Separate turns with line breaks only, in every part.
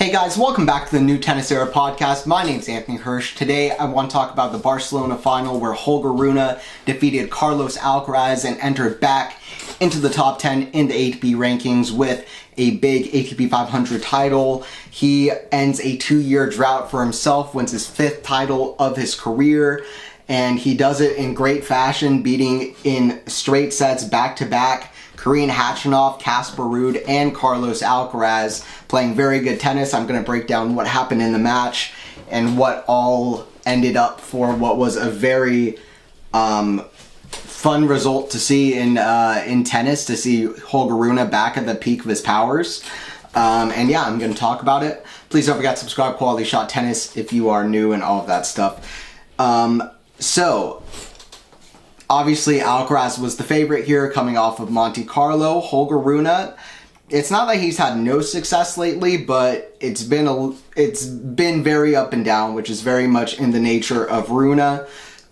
Hey guys, welcome back to the New Tennis Era podcast. My name's Anthony Hirsch. Today I want to talk about the Barcelona final where Holger Rune defeated Carlos Alcaraz and entered back into the top 10 in the ATP rankings with a big ATP 500 title. He ends a 2-year drought for himself, wins his 5th title of his career, and he does it in great fashion, beating in straight sets back-to-back Karen Khachanov, Casper Ruud, and Carlos Alcaraz, playing very good tennis. I'm going to break down what happened in the match and what all ended up for what was a very fun result to see in tennis, to see Holger Rune back at the peak of his powers. And yeah, I'm going to talk about it. Please don't forget to subscribe, Quality Shot Tennis, if you are new and all of that stuff. So, obviously, Alcaraz was the favorite here, coming off of Monte Carlo. Holger Rune, it's not that he's had no success lately, but it's been very up and down, which is very much in the nature of Rune.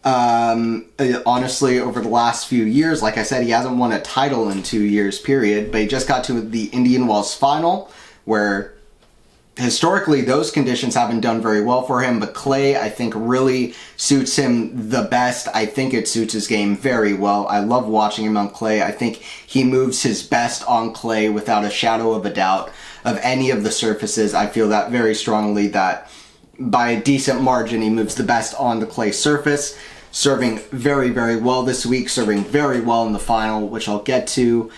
Honestly, over the last few years, like I said, he hasn't won a title in 2 years, period, but he just got to the Indian Wells final, where historically, those conditions haven't done very well for him, but clay, I think, really suits him the best. I think it suits his game very well. I love watching him on clay. I think he moves his best on clay without a shadow of a doubt of any of the surfaces. I feel that very strongly, that by a decent margin, he moves the best on the clay surface. Serving very, very well this week, serving very well in the final, which I'll get to.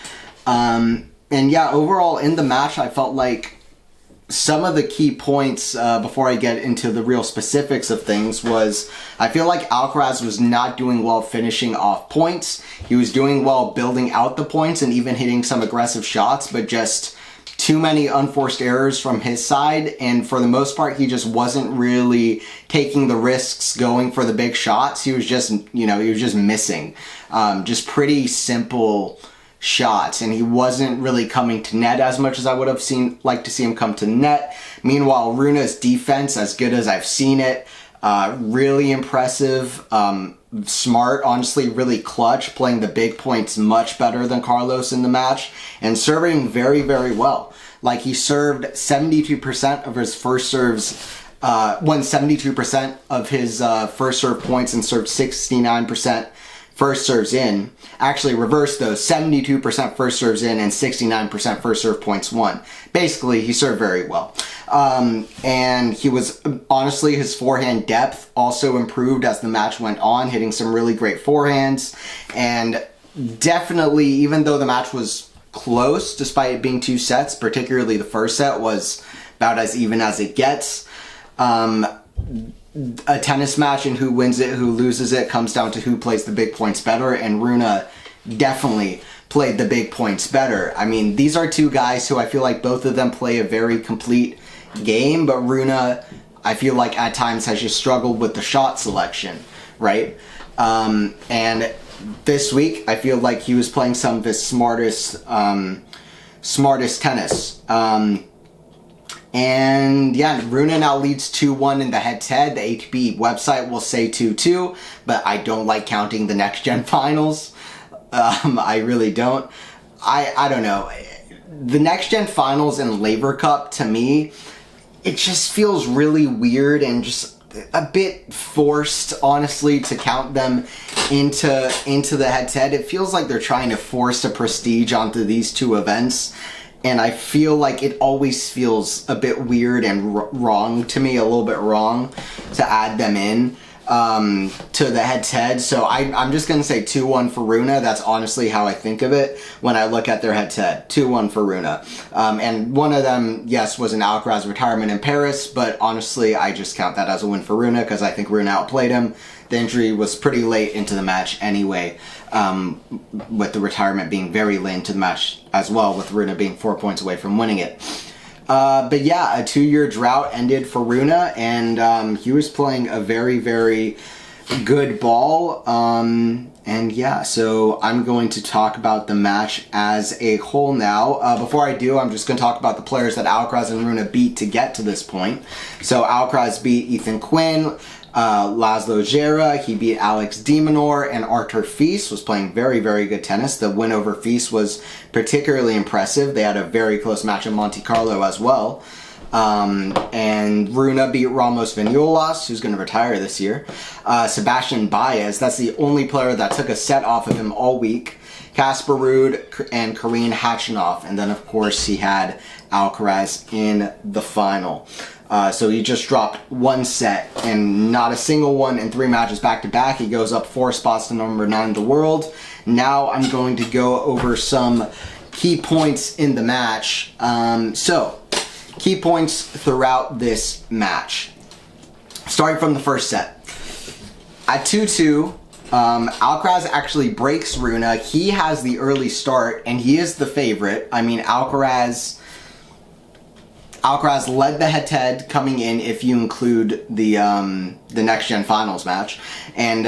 And yeah, overall, in the match, I felt like some of the key points, before I get into the real specifics of things, was I feel like Alcaraz was not doing well finishing off points. He was doing well building out the points and even hitting some aggressive shots, but just too many unforced errors from his side, and for the most part, he just wasn't really taking the risks going for the big shots. He was just, he was just missing. Just pretty simple shots, and he wasn't really coming to net as much as I would have liked to see him come to net. Meanwhile, Rune's defense, as good as I've seen it, really impressive, smart, honestly really clutch, playing the big points much better than Carlos in the match, and serving very, very well. Like, he served 72% of his first serves, won 72% of his first serve points, and served 69% first serves in. Actually reversed those, 72% first serves in and 69% first serve points won. Basically, he served very well. And he was, honestly, his forehand depth also improved as the match went on, hitting some really great forehands. And definitely, even though the match was close, despite it being 2 sets, particularly the first set was about as even as it gets. A tennis match, and who wins it, who loses it, comes down to who plays the big points better, and Rune definitely played the big points better. I mean, these are two guys who I feel like both of them play a very complete game, but Rune, I feel like at times has just struggled with the shot selection, right? And this week, I feel like he was playing some of his smartest tennis. And yeah, Rune now leads 2-1 in the head-to-head. The ATP website will say 2-2, but I don't like counting the next-gen finals. I really don't. I don't know. The next-gen finals and Laver Cup, to me, it just feels really weird and just a bit forced, honestly, to count them into the head-to-head. It feels like they're trying to force a prestige onto these two events. And I feel like it always feels a bit weird and wrong to me, a little bit wrong to add them in to the head-to-head. So I'm just going to say 2-1 for Rune. That's honestly how I think of it when I look at their head-to-head. 2-1 for Rune. And one of them, yes, was an Alcaraz retirement in Paris, but honestly, I just count that as a win for Rune because I think Rune outplayed him. The injury was pretty late into the match anyway, with the retirement being very late into the match as well, with Rune being 4 points away from winning it. But yeah, a 2-year drought ended for Rune, and he was playing a very, very good ball. And yeah, so I'm going to talk about the match as a whole now. Before I do, I'm just going to talk about the players that Alcaraz and Rune beat to get to this point. So Alcaraz beat Ethan Quinn, Laszlo Djere, he beat Alex de Minaur, and Artur Fils was playing very, very good tennis. The win over Fils was particularly impressive. They had a very close match in Monte Carlo as well. And Rune beat Ramos Vinolas, who's going to retire this year. Sebastian Baez, that's the only player that took a set off of him all week. Casper Ruud and Karin Khachanov. And then, of course, he had Alcaraz in the final. So he just dropped one set and not a single one in 3 matches back-to-back. He goes up 4 spots to number 9 in the world. Now I'm going to go over some key points in the match. Key points throughout this match. Starting from the first set. At 2-2, Alcaraz actually breaks Rune. He has the early start, and he is the favorite. I mean, Alcaraz led the head-to-head coming in, if you include the Next Gen Finals match. And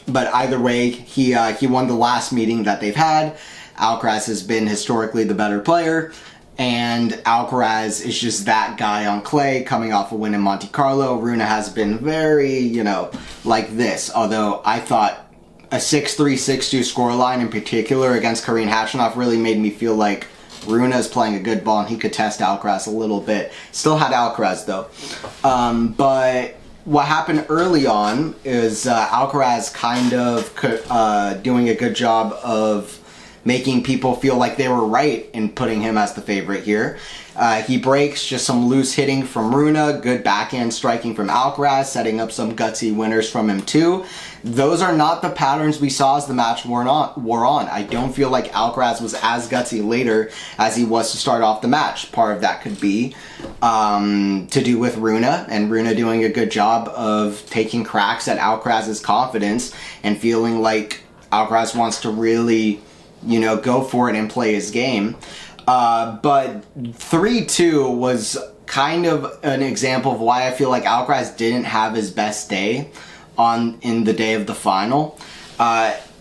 but either way, he won the last meeting that they've had. Alcaraz has been historically the better player. And Alcaraz is just that guy on clay coming off a win in Monte Carlo. Rune has been very, like this. Although I thought a 6-3, 6-2 scoreline in particular against Karin Khachanov really made me feel like Rune is playing a good ball and he could test Alcaraz a little bit. Still had Alcaraz though. But what happened early on is Alcaraz kind of doing a good job of making people feel like they were right in putting him as the favorite here. He breaks just some loose hitting from Rune, good backhand striking from Alcaraz, setting up some gutsy winners from him too. Those are not the patterns we saw as the match wore on. I don't feel like Alcaraz was as gutsy later as he was to start off the match. Part of that could be to do with Rune, and Rune doing a good job of taking cracks at Alcaraz's confidence and feeling like Alcaraz wants to really go for it and play his game. But 3-2 was kind of an example of why I feel like Alcaraz didn't have his best day in the day of the final.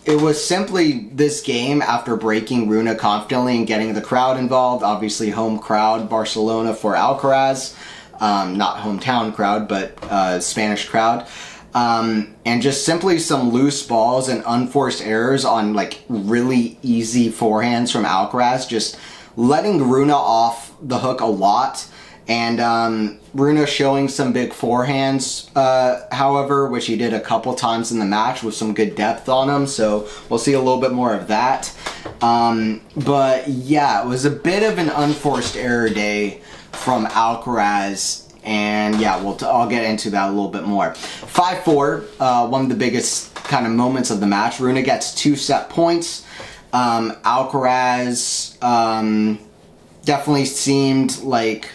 It was simply this game after breaking Rune confidently and getting the crowd involved. Obviously home crowd, Barcelona for Alcaraz. Not hometown crowd, but Spanish crowd. And just simply some loose balls and unforced errors on like really easy forehands from Alcaraz, just letting Rune off the hook a lot. And Rune showing some big forehands, however, which he did a couple times in the match with some good depth on him. So we'll see a little bit more of that. But yeah, it was a bit of an unforced error day from Alcaraz. And yeah, I'll get into that a little bit more. 5-4, one of the biggest kind of moments of the match. Rune gets 2 set points. Alcaraz definitely seemed like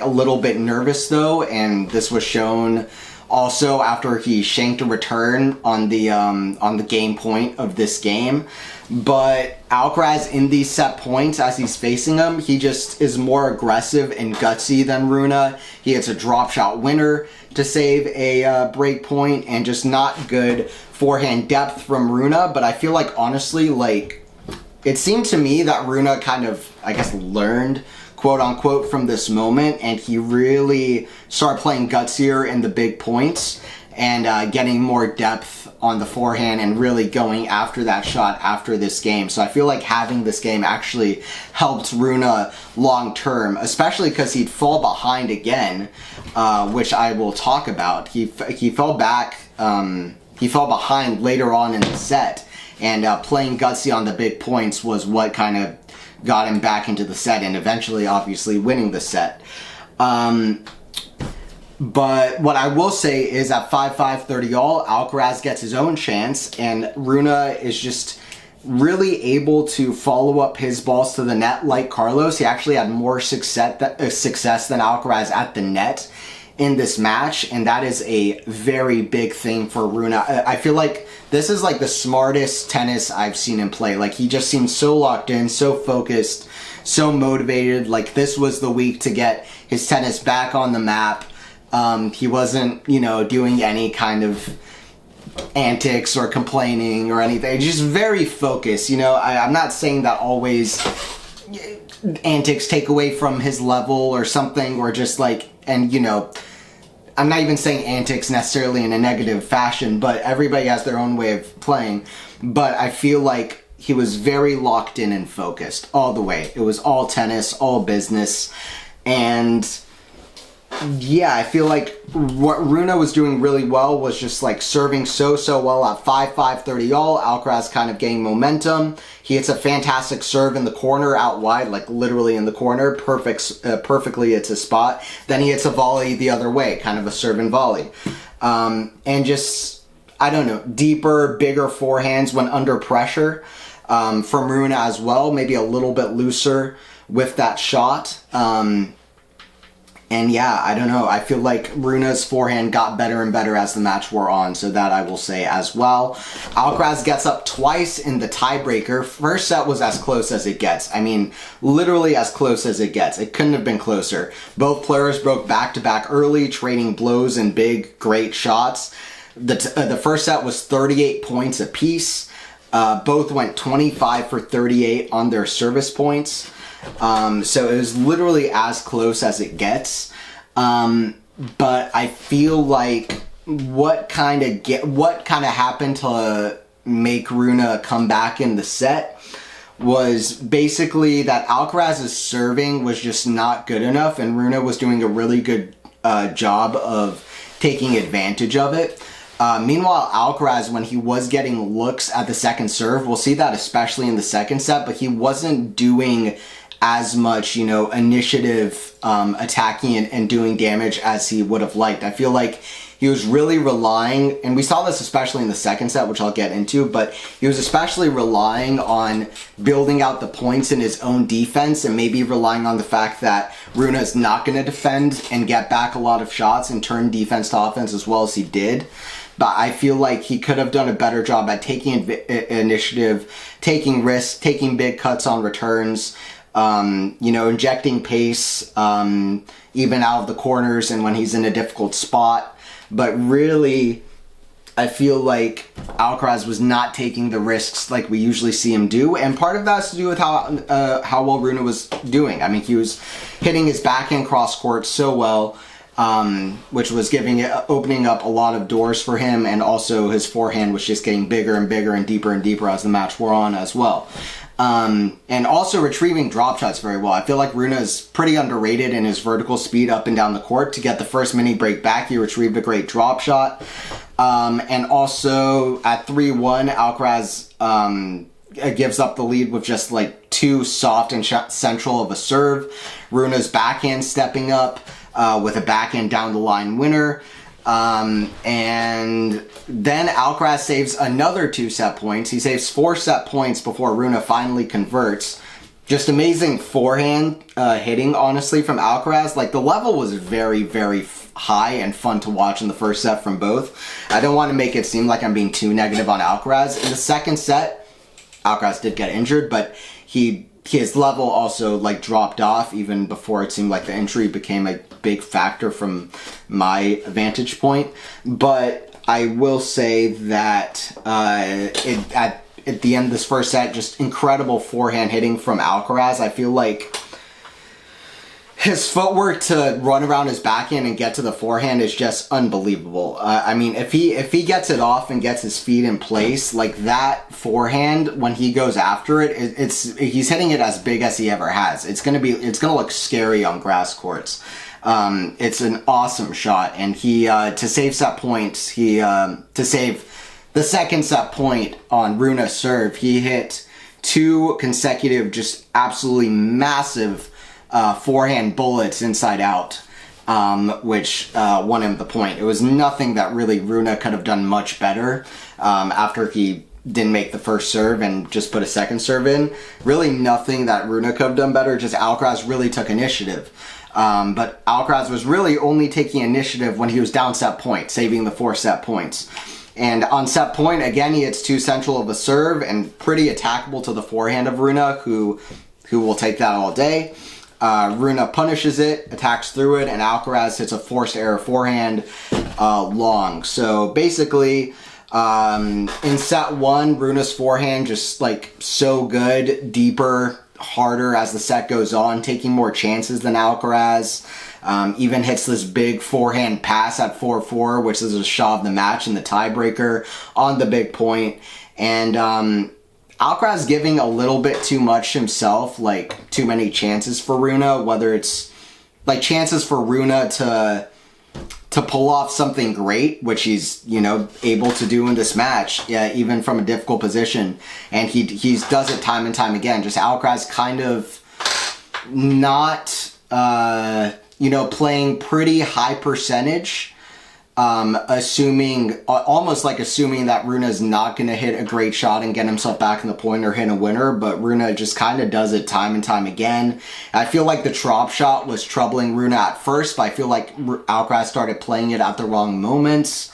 a little bit nervous though, and this was shown also after he shanked a return on the game point of this game. But Alcaraz in these set points, as he's facing him, he just is more aggressive and gutsy than Rune. He hits a drop shot winner to save a break point, and just not good forehand depth from Rune. But I feel like, honestly, like, it seemed to me that Rune kind of, I guess, learned, quote unquote, from this moment, and he really started playing gutsier in the big points and getting more depth on the forehand and really going after that shot after this game. So I feel like having this game actually helped Rune long term, especially because he'd fall behind again, which I will talk about. He fell back, he fell behind later on in the set, and playing gutsy on the big points was what kind of got him back into the set and eventually obviously winning the set. But what I will say is at 5-5 30-all, Alcaraz gets his own chance, and Rune is just really able to follow up his balls to the net like Carlos. He actually had more success than Alcaraz at the net in this match, and that is a very big thing for Rune. I feel like this is like the smartest tennis I've seen him play. Like, he just seems so locked in, so focused, so motivated. Like, this was the week to get his tennis back on the map. He wasn't, doing any kind of antics or complaining or anything. Just very focused. I'm not saying that always antics take away from his level or something, or just like, and I'm not even saying antics necessarily in a negative fashion, but everybody has their own way of playing. But I feel like he was very locked in and focused all the way. It was all tennis, all business. And yeah, I feel like what Rune was doing really well was just like serving so well at 5-5 30 all. Alcaraz kind of getting momentum. He hits a fantastic serve in the corner out wide, like literally in the corner. Perfectly it's a spot. Then he hits a volley the other way, kind of a serve and volley. And just, I don't know, deeper, bigger forehands when under pressure. From Rune as well, maybe a little bit looser with that shot. And yeah, I don't know. I feel like Rune's forehand got better and better as the match wore on, so that I will say as well. Alcaraz gets up twice in the tiebreaker. First set was as close as it gets. I mean, literally as close as it gets. It couldn't have been closer. Both players broke back-to-back early, trading blows and big, great shots. The first set was 38 points apiece. Both went 25 for 38 on their service points. So it was literally as close as it gets. But I feel like what kind of happened to make Rune come back in the set was basically that Alcaraz's serving was just not good enough, and Rune was doing a really good job of taking advantage of it. Meanwhile, Alcaraz, when he was getting looks at the second serve, we'll see that especially in the second set, but he wasn't doing as much, initiative attacking and doing damage as he would have liked. I feel like he was really relying, and we saw this especially in the second set, which I'll get into, but he was especially relying on building out the points in his own defense and maybe relying on the fact that Rune is not going to defend and get back a lot of shots and turn defense to offense as well as he did. But I feel like he could have done a better job at taking initiative, taking risks, taking big cuts on returns, injecting pace, even out of the corners and when he's in a difficult spot. But really, I feel like Alcaraz was not taking the risks like we usually see him do. And part of that has to do with how well Rune was doing. I mean, he was hitting his backhand cross court so well, which was opening up a lot of doors for him. And also his forehand was just getting bigger and bigger and deeper as the match wore on as well. And also retrieving drop shots very well. I feel like Rune is pretty underrated in his vertical speed up and down the court. To get the first mini break back, he retrieved a great drop shot. And also at 3-1, Alcaraz gives up the lead with just like too soft and central of a serve. Rune's backhand stepping up with a backhand down the line winner. And then Alcaraz saves another 2 set points. He saves 4 set points before Rune finally converts. Just amazing forehand hitting, honestly, from Alcaraz. Like, the level was very, very high and fun to watch in the first set from both. I don't want to make it seem like I'm being too negative on Alcaraz. In the second set, Alcaraz did get injured, but his level also like dropped off even before it seemed like the injury became a big factor from my vantage point. But I will say that at the end of this first set, just incredible forehand hitting from Alcaraz. I feel like his footwork to run around his backhand and get to the forehand is just unbelievable. I mean, if he gets it off and gets his feet in place, like that forehand, when he goes after it, he's hitting it as big as he ever has. It's gonna look scary on grass courts. It's an awesome shot, and to save set points, to save the second set point on Rune's serve, he hit 2 consecutive, just absolutely massive forehand bullets inside out, which won him the point. It was nothing that really Rune could have done much better after he didn't make the first serve and just put a second serve in. Really nothing that Rune could have done better, just Alcaraz really took initiative. But Alcaraz was really only taking initiative when he was down set point, saving the 4 set points. And on set point, again, he hits too central of a serve and pretty attackable to the forehand of Rune, who will take that all day. Rune punishes it, attacks through it, and Alcaraz hits a forced error forehand long. So basically, in set 1, Rune's forehand just like so good, deeper, harder as the set goes on, taking more chances than Alcaraz. Even hits this big forehand pass at 4-4, which is a shot of the match in the tiebreaker on the big point. And Alcaraz giving a little bit too much himself, like too many chances for Rune, whether it's like chances for Rune to pull off something great, which he's, you know, able to do in this match, yeah, even from a difficult position. And he does it time and time again. Just Alcaraz kind of not, you know, playing pretty high percentage, almost like assuming that Rune's not going to hit a great shot and get himself back in the point or hit a winner, but Rune just kind of does it time and time again. I feel like the drop shot was troubling Rune at first, but I feel like Alcaraz started playing it at the wrong moments,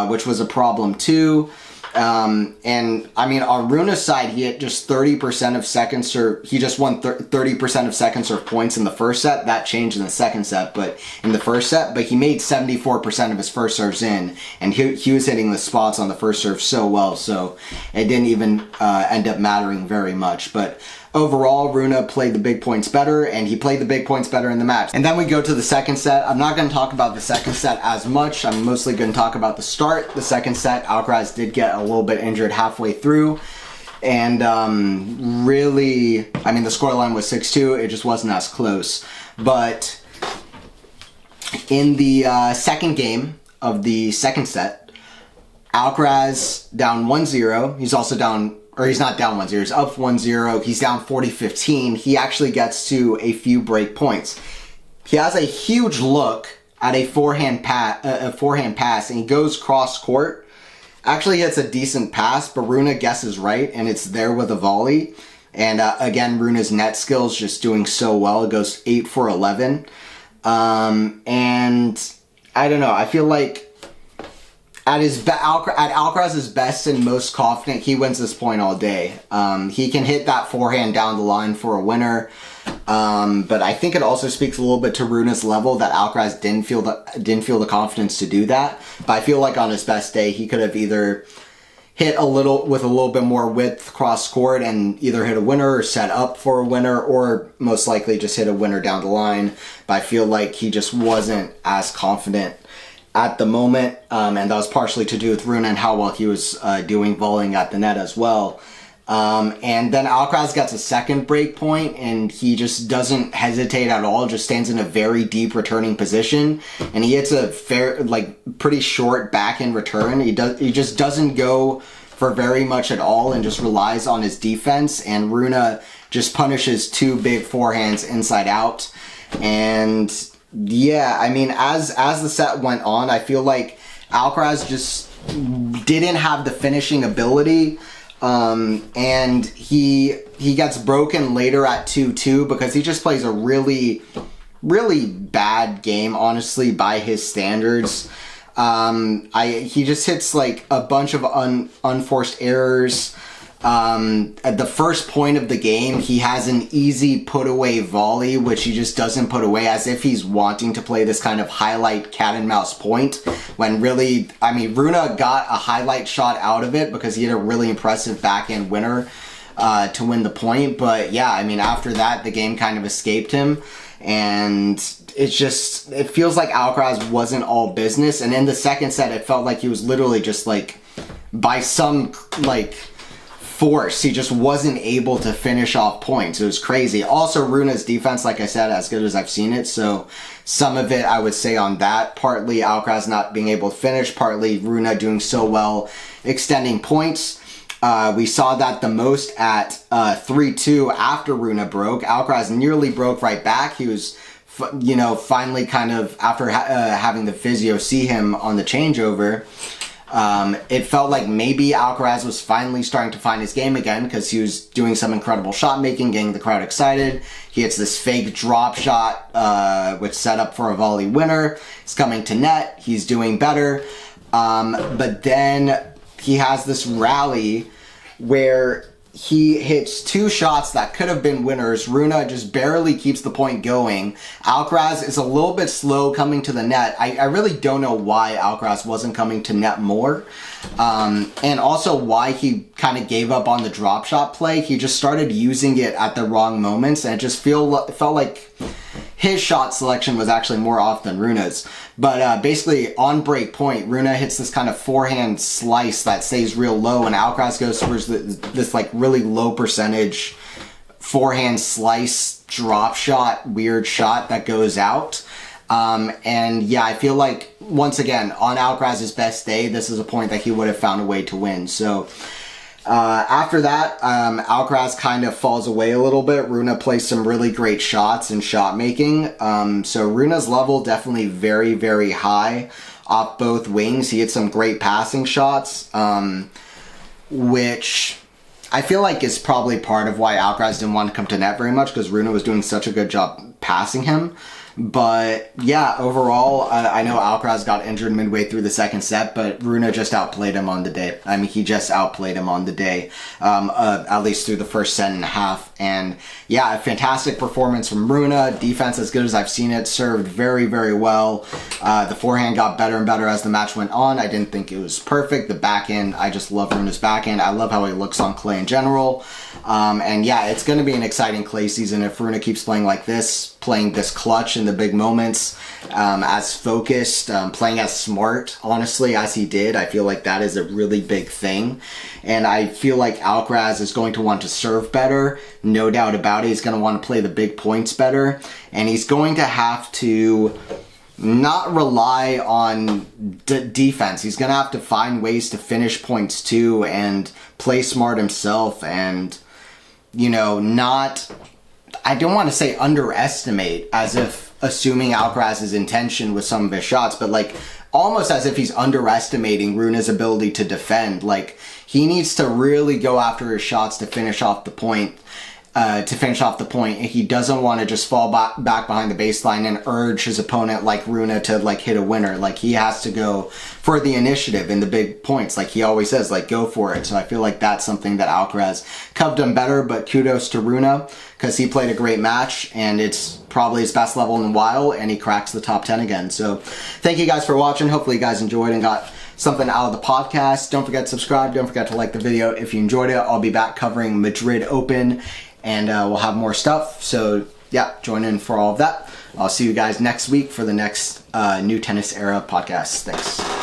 which was a problem too. And I mean, on Rune's side, he hit just 30% of second serve. He just won 30% of second serve points in the first set. That changed in the second set, but in the first set, but he made 74% of his first serves in, and he was hitting the spots on the first serve so well, so it didn't even end up mattering very much. But overall, Rune played the big points better, and he played the big points better in the match. And then we go to the second set. I'm not going to talk about the second set as much. I'm mostly going to talk about the start. The second set, Alcaraz did get a little bit injured halfway through. And really, I mean, the scoreline was 6-2. It just wasn't as close. But in the second game of the second set, Alcaraz down 1-0. He's also down, or he's not down 1-0, he's up 1-0. He's down 40-15. He actually gets to a few break points. He has a huge look at a forehand pass, and he goes cross court. Actually hits a decent pass, but Rune guesses right, and it's there with a volley. And again, Rune's net skills just doing so well. It goes 8 for 11. And I don't know, I feel like at Alcaraz's best and most confident, he wins this point all day. He can hit that forehand down the line for a winner. But I think it also speaks a little bit to Rune's level that Alcaraz didn't feel the confidence to do that. But I feel like on his best day, he could have either hit a little bit more width cross court and either hit a winner or set up for a winner, or most likely just hit a winner down the line. But I feel like he just wasn't as confident at the moment, and that was partially to do with Rune and how well he was doing volleying at the net as well. And then Alcaraz gets a second break point, and he just doesn't hesitate at all, just stands in a very deep returning position, and he hits a pretty short backhand return. He just doesn't go for very much at all and just relies on his defense, and Rune just punishes two big forehands inside out. And yeah, I mean, as the set went on, I feel like Alcaraz just didn't have the finishing ability, and he gets broken later at 2-2 because he just plays a really, really bad game, honestly, by his standards. He just hits like a bunch of unforced errors. At the first point of the game, he has an easy put-away volley, which he just doesn't put away, as if he's wanting to play this kind of highlight cat-and-mouse point, when really, I mean, Rune got a highlight shot out of it because he had a really impressive backhand winner to win the point. But yeah, I mean, after that, the game kind of escaped him, and it feels like Alcaraz wasn't all business. And in the second set, it felt like he was literally just like, by some like force, he just wasn't able to finish off points. It was crazy. Also, Rune's defense, like I said, as good as I've seen it, so some of it I would say on that. Partly Alcaraz not being able to finish, partly Rune doing so well extending points. We saw that the most at 3-2 after Rune broke. Alcaraz nearly broke right back. He was, finally kind of, after having the physio see him on the changeover, it felt like maybe Alcaraz was finally starting to find his game again, because he was doing some incredible shot making, getting the crowd excited. He hits this fake drop shot, which set up for a volley winner. He's coming to net. He's doing better. But then he has this rally where he hits two shots that could have been winners. Rune just barely keeps the point going. Alcaraz is a little bit slow coming to the net. I really don't know why Alcaraz wasn't coming to net more. And also why he kind of gave up on the drop shot play. He just started using it at the wrong moments, and it just felt like his shot selection was actually more off than Rune's. But basically, on break point, Rune hits this kind of forehand slice that stays real low, and Alcaraz goes towards this like really low percentage forehand slice drop shot, weird shot that goes out. And yeah, I feel like, once again, on Alcaraz's best day, this is a point that he would have found a way to win. So after that, Alcaraz kind of falls away a little bit. Rune plays some really great shots and shot making. So Rune's level definitely very, very high off both wings. He hit some great passing shots, which I feel like is probably part of why Alcaraz didn't want to come to net very much, because Rune was doing such a good job passing him. But yeah, overall, I know Alcaraz got injured midway through the second set, but Rune just outplayed him on the day. I mean, he just outplayed him on the day, at least through the first set and a half. And yeah, a fantastic performance from Rune. Defense as good as I've seen it. Served very, very well. The forehand got better and better as the match went on. I didn't think it was perfect. The backhand, I just love Rune's backhand. I love how he looks on clay in general. And yeah, it's going to be an exciting clay season if Rune keeps playing like this, playing this clutch in the big moments, as focused, playing as smart, honestly, as he did. I feel like that is a really big thing. And I feel like Alcaraz is going to want to serve better, no doubt about it. He's going to want to play the big points better. And he's going to have to not rely on defense. He's going to have to find ways to finish points too and play smart himself and, you know, not, I don't want to say underestimate, as if assuming Alcaraz's intention with some of his shots, but like almost as if he's underestimating Rune's ability to defend. Like, he needs to really go after his shots to finish off the point. He doesn't want to just fall back behind the baseline and urge his opponent like Rune to like hit a winner. Like, he has to go for the initiative in the big points. Like he always says, like, go for it. So I feel like that's something that Alcaraz could have done better, but kudos to Rune because he played a great match and it's probably his best level in a while and he cracks the top 10 again. So thank you guys for watching. Hopefully you guys enjoyed and got something out of the podcast. Don't forget to subscribe. Don't forget to like the video if you enjoyed it. I'll be back covering Madrid Open and we'll have more stuff. So yeah, join in for all of that. I'll see you guys next week for the next New Tennis Era podcast. Thanks.